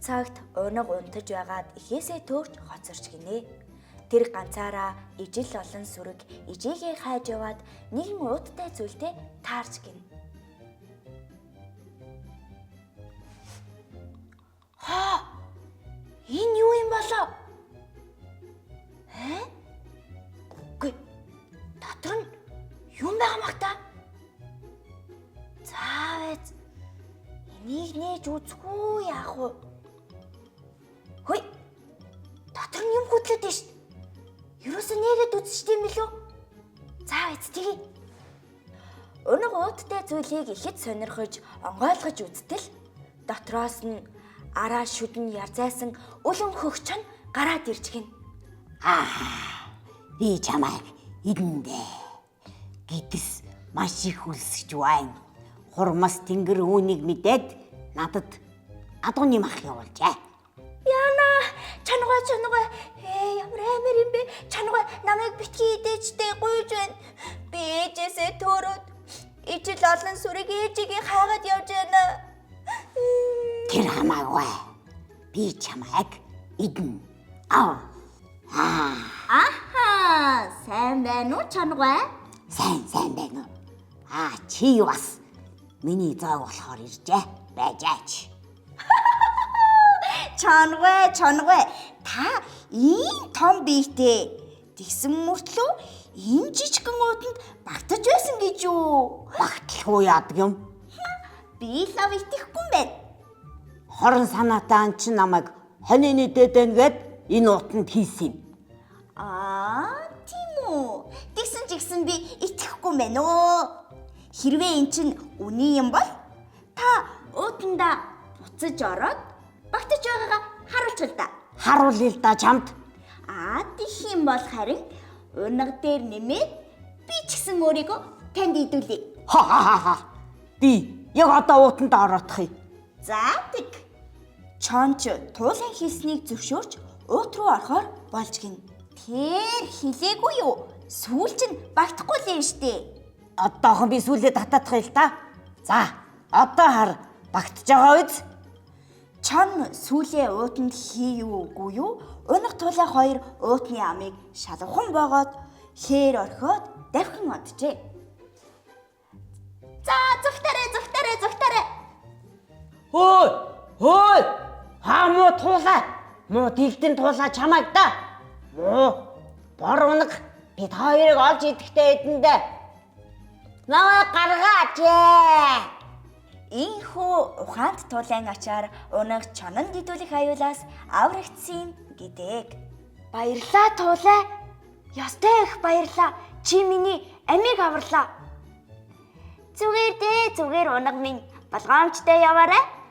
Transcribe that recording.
цагт унаг унтаж байгаад ихээсээ төөрч хоцорч гинэ. Тэр ганцаараа ижил олон сүрэг ижигээ хайж яваад нэгэн ууттай зүйлтэй таарч гин. Энэ юу юм болоо? Үгүй. Дотор нь юм байгаа мах та? Заавал энийг нээж үзэхгүй яах вэ? Хөөе. Дотор нь юм хөдлөд байна шүү. Юусэн нэгэд үзчихдэм билүү? Заавал эцтгийг. Өнөг ууттай зүйлийг ихэд сонирхож, онгойлгож үзтэл дотроос нь араа шүдэн ярзайсан улам хөгчөн гараад ирж гин. Би чамайг идэндээ. Гидс маш их үлсэж байна. Хурмас тэнгэр үүнийг мэдээд надад адууны мах явуулжээ. Яна, чангаа. Ямар амар юм бэ? Чангаа намайг битгий идээчтэй гуйж байна. Би ээжээсээ төөрөөд ижил олон сүрэг ээжигээ хаагаад явж байна. Тэр хамаагүй. Би чамайг идэн. Сайн байна уу чангаа? Сайн байна уу? Чи бас миний зоог болохоор иржээ. Байжаач. Чангаа. Та ийм том биетэй. Тэгсэн мөртлөө ийм жижигхэн ууданд багтаж байсан гэж юу? Багтлахгүй яадаг юм? Би лав итгэхгүй юм байна. Хорон санаатай ан чи намайг хонины дэд байна гэд энэ уутанд хийсэн юм. Тийм үү. Тэгсэн ч гэсэн би итгэхгүй юм байна оо. Хэрвээ эн чинь үний юм бол та уутанда буцаж ороод багтаж байгаагаа харуулчихвал да. Харуулъя л да чамд. Тийх юм бол харин унаг дээр нэмээд би ч гэсэн өөрийгөө танд идүүлье. Би яг одоо уутанд ороодох юм. Заадаг. Чонч туулын хийснийг зөвшөөрч уут руу орохоор болж гин. Тэр хилээгүй юу? Сүүл чинь багтахгүй л юм штэ. Одоохон би сүүлдээ татаадах юм л да. За, одоо хар багтж байгаа үз. Чон сүүлээ уутанд хийюугүй юу? Унах туулаа хоёр уутны амыг шалгухан боогоод хээр орхиод давхин оджээ. За зүгтарэ. Хөөе. Муу туулаа. Муу дэлдэн туулаа чамайг да. Муу бор унаг бид хоёрыг олж идэхтэй эдэндээ. Наваа гаргаач. Ийхүү ухаанд туулайн ачаар унаг чонон дидүүлэх аюулаас аврагдсан гэдэг. Баярлаа туулаа. Ёстой их баярлаа. Чи миний амийг аварлаа. Зүгээр унаг минь болгоомжтой яваарай.